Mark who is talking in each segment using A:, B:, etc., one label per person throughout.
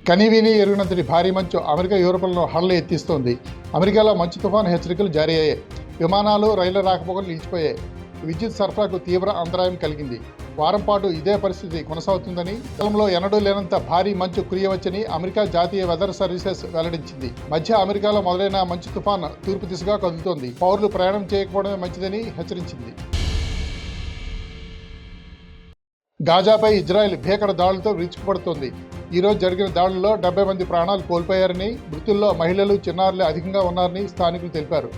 A: కనీవిని ఎరుగినంతటి భారీ మంచు అమెరికా యూరోప్లను హడలు ఎత్తిస్తోంది. అమెరికాలో మంచు తుఫాను హెచ్చరికలు జారీ అయ్యాయి. విమానాలు, రైళ్ల రాకపోకలు నిలిచిపోయాయి. విద్యుత్ సరఫరాకు తీవ్ర అంతరాయం కలిగింది. వారం పాటు ఇదే పరిస్థితి కొనసాగుతుందని, కాలంలో ఎన్నడూ లేనంత భారీ మంచు కురియవచ్చని అమెరికా జాతీయ వెదర్ సర్వీసెస్ వెల్లడించింది. మధ్య అమెరికాలో మొదలైన మంచు తుఫాను తూర్పు దిశగా కదులుతోంది. పౌరులు ప్రయాణం చేయకపోవడమే మంచిదని హెచ్చరించింది. గాజాపై ఇజ్రాయెల్ భీకర దాడులతో విరుచుకుపడుతోంది. ఈరోజు జరిగిన దాడుల్లో 70 మంది ప్రాణాలు కోల్పోయారని, మృతుల్లో మహిళలు, చిన్నారులే అధికంగా ఉన్నారని స్థానికులు తెలిపారు.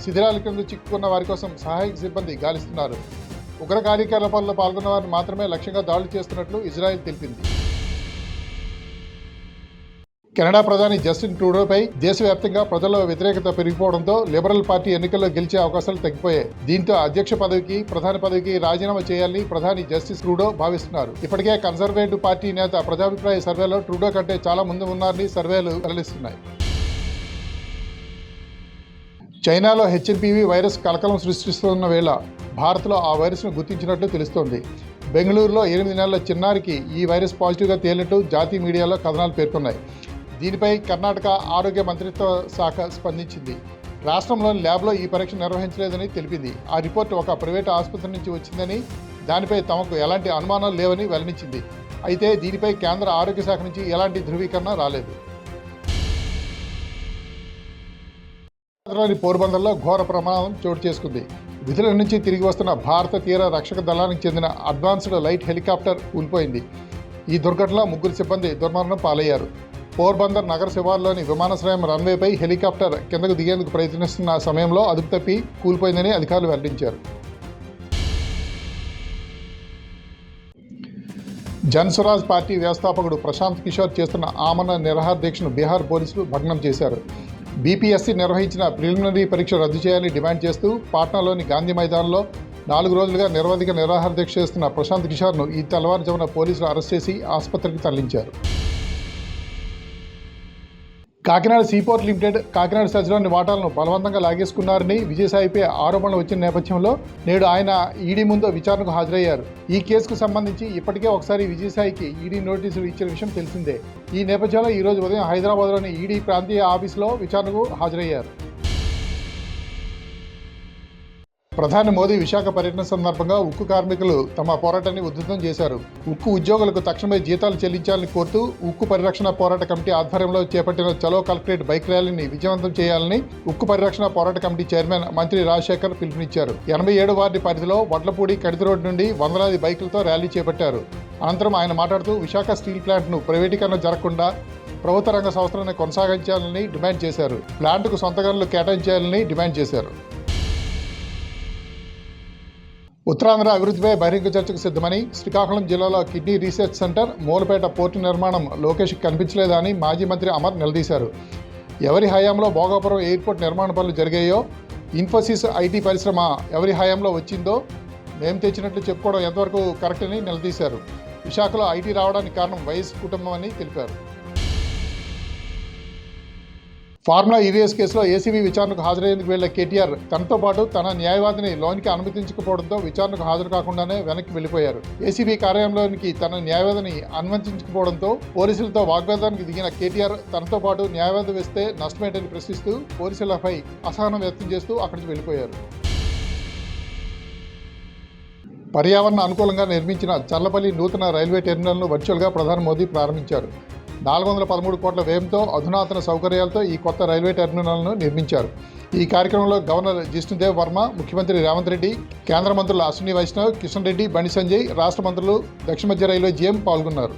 A: శిథిరాల కింద చిక్కుకున్న వారి కోసం సహాయక సిబ్బంది గాలిస్తున్నారు. ఉగ్ర కార్యకలాపాల్లో పాల్గొన్న వారిని మాత్రమే లక్ష్యంగా దాడులు చేస్తున్నట్లు ఇజ్రాయెల్ తెలిపింది. కెనడా ప్రధాని జస్టిన్ ట్రూడోపై దేశవ్యాప్తంగా ప్రజల్లో వ్యతిరేకత పెరిగిపోవడంతో లిబరల్ పార్టీ ఎన్నికల్లో గెలిచే అవకాశాలు తగ్గిపోయాయి. దీంతో అధ్యక్ష పదవికి, ప్రధాని పదవికి రాజీనామా చేయాలని ప్రధాని జస్టిన్ ట్రూడో భావిస్తున్నారు. ఇప్పటికే కన్సర్వేటివ్ పార్టీ నేత ప్రజాభిప్రాయ సర్వేలో ట్రూడో కంటే చాలా ముందు ఉన్నారని సర్వేలు వెల్లడిస్తున్నాయి. చైనాలో హెచ్ఎంపీవీ వైరస్ కలకలం సృష్టిస్తున్న వేళ భారత్లో ఆ వైరస్ను గుర్తించినట్లు తెలుస్తోంది. బెంగళూరులో 8 నెలల చిన్నారికి ఈ వైరస్ పాజిటివ్గా తేలినట్టు జాతీయ మీడియాలో కథనాలు పేర్కొన్నాయి. దీనిపై కర్ణాటక ఆరోగ్య మంత్రిత్వ శాఖ స్పందించింది. రాష్ట్రంలోని ల్యాబ్లో ఈ పరీక్ష నిర్వహించలేదని తెలిపింది. ఆ రిపోర్టు ఒక ప్రైవేటు ఆసుపత్రి నుంచి వచ్చిందని, దానిపై తమకు ఎలాంటి అనుమానాలు లేవని వెల్లడించింది. అయితే దీనిపై కేంద్ర ఆరోగ్య శాఖ నుంచి ఎలాంటి ధృవీకరణ రాలేదు. పోర్బందర్లో ఘోర ప్రమాదం చోటు చేసుకుంది. విధుల నుంచి తిరిగి వస్తున్న భారత తీర రక్షక దళానికి చెందిన అడ్వాన్స్డ్ లైట్ హెలికాప్టర్ కూలిపోయింది. ఈ దుర్ఘటనలో 3 సిబ్బంది దుర్మరణం పాలయ్యారు. పోర్బందర్ నగర శివార్లోని విమానాశ్రయం రన్వేపై హెలికాప్టర్ కిందకు దిగేందుకు ప్రయత్నిస్తున్న సమయంలో అదుపు తప్పి కూలిపోయిందని అధికారులు వెల్లడించారు. జన్స్వరాజ్ పార్టీ వ్యవస్థాపకుడు ప్రశాంత్ కిషోర్ చేస్తున్న ఆమరణ నిరాహార దీక్షను బీహార్ పోలీసులు భగ్నం చేశారు. బీపీఎస్సీ నిర్వహించిన ప్రిలిమినరీ పరీక్ష రద్దు చేయాలని డిమాండ్ చేస్తూ పాట్నాలోని గాంధీ మైదానంలో 4 రోజులుగా నిరవధిక నిరాహార దీక్ష చేస్తున్న ప్రశాంత్ కిషోర్ను ఈ తెల్లవారుజామున పోలీసులు అరెస్ట్ చేసి ఆసుపత్రికి తరలించారు. కాకినాడ సీపోర్ట్ లిమిటెడ్ కాకినాడ సజ్లోని వాటాలను బలవంతంగా లాగేసుకున్నారని విజయసాయిపై ఆరోపణలు వచ్చిన నేపథ్యంలో నేడు ఆయన ఈడీ ముందు విచారణకు హాజరయ్యారు. ఈ కేసుకు సంబంధించి ఇప్పటికే ఒకసారి విజయసాయికి ఈడీ నోటీసులు ఇచ్చిన విషయం తెలిసిందే. ఈ నేపథ్యంలో ఈరోజు ఉదయం హైదరాబాద్లోని ఈడీ ప్రాంతీయ ఆఫీసులో విచారణకు హాజరయ్యారు. ప్రధాని మోదీ విశాఖ పర్యటన సందర్భంగా ఉక్కు కార్మికులు తమ పోరాటాన్ని ఉధృతం చేశారు. ఉక్కు ఉద్యోగులకు తక్షణమే జీతాలు చెల్లించాలని కోరుతూ ఉక్కు పరిరక్షణ పోరాట కమిటీ ఆధ్వర్యంలో చేపట్టిన చలో కలెక్టరేట్ బైక్ ర్యాలీని విజయవంతం చేయాలని ఉక్కు పరిరక్షణ పోరాట కమిటీ చైర్మన్ మంత్రి రాజశేఖర్ పిలుపునిచ్చారు. 87 వార్డు పరిధిలో వడ్లపూడి కడితి రోడ్డు నుండి వందలాది బైకులతో ర్యాలీ చేపట్టారు. అనంతరం ఆయన మాట్లాడుతూ విశాఖ స్టీల్ ప్లాంట్ను ప్రైవేటీకరణ జరగకుండా ప్రభుత్వ రంగ సంస్థలను కొనసాగించాలని డిమాండ్ చేశారు. ప్లాంట్కు సొంత గనులు కేటాయించాలని డిమాండ్ చేశారు. ఉత్తరాంధ్ర అభివృద్ధిపై బహిరంగ చర్చకు సిద్ధమని, శ్రీకాకుళం జిల్లాలో kidney research centre, Mulapeta port నిర్మాణం లోకేష్కి కనిపించలేదని మాజీ మంత్రి అమర్ నిలదీశారు. ఎవరి హయాంలో భోగాపురం ఎయిర్పోర్ట్ నిర్మాణ పనులు జరిగాయో, ఇన్ఫోసిస్ ఐటీ పరిశ్రమ ఎవరి హయాంలో వచ్చిందో మేము తెచ్చినట్లు చెప్పుకోవడం ఎంతవరకు కరెక్ట్ అని నిలదీశారు. విశాఖలో ఐటీ రావడానికి కారణం వైఎస్ కుటుంబం అని తెలిపారు. ఫార్ములా ఈవీఎస్ కేసులో ఏసీబీ విచారణకు హాజరయ్యేందుకు వెళ్లే కేటీఆర్ తనతో పాటు తన న్యాయవాదిని లోనికి అనుమతించకపోవడంతో విచారణకు హాజరు కాకుండానే వెనక్కి వెళ్లిపోయారు. ఏసీబీ కార్యాలయంలోనికి తన న్యాయవాదిని అనుమతించకపోవడంతో పోలీసులతో వాగ్వాదానికి దిగిన కేటీఆర్ తనతో పాటు న్యాయవాది వేస్తే నష్టమేంటని ప్రశ్నిస్తూ పోలీసులపై అసహనం వ్యక్తం చేస్తూ అక్కడి నుంచి వెళ్లిపోయారు. పర్యావరణ అనుకూలంగా నిర్మించిన చర్లపల్లి నూతన రైల్వే టెర్మినల్ను వర్చువల్గా ప్రధాని మోదీ ప్రారంభించారు. 413 కోట్ల వ్యయంతో అధునాతన సౌకర్యాలతో ఈ కొత్త రైల్వే టెర్మినల్ను నిర్మించారు. ఈ కార్యక్రమంలో గవర్నర్ జిష్ణుదేవ్ వర్మ, ముఖ్యమంత్రి రేవంత్ రెడ్డి, కేంద్ర మంత్రులు అశ్విని వైష్ణవ్, కిషన్ రెడ్డి, బండి సంజయ్, రాష్ట్ర మంత్రులు, దక్షిణ మధ్య రైల్వే జీఎం పాల్గొన్నారు.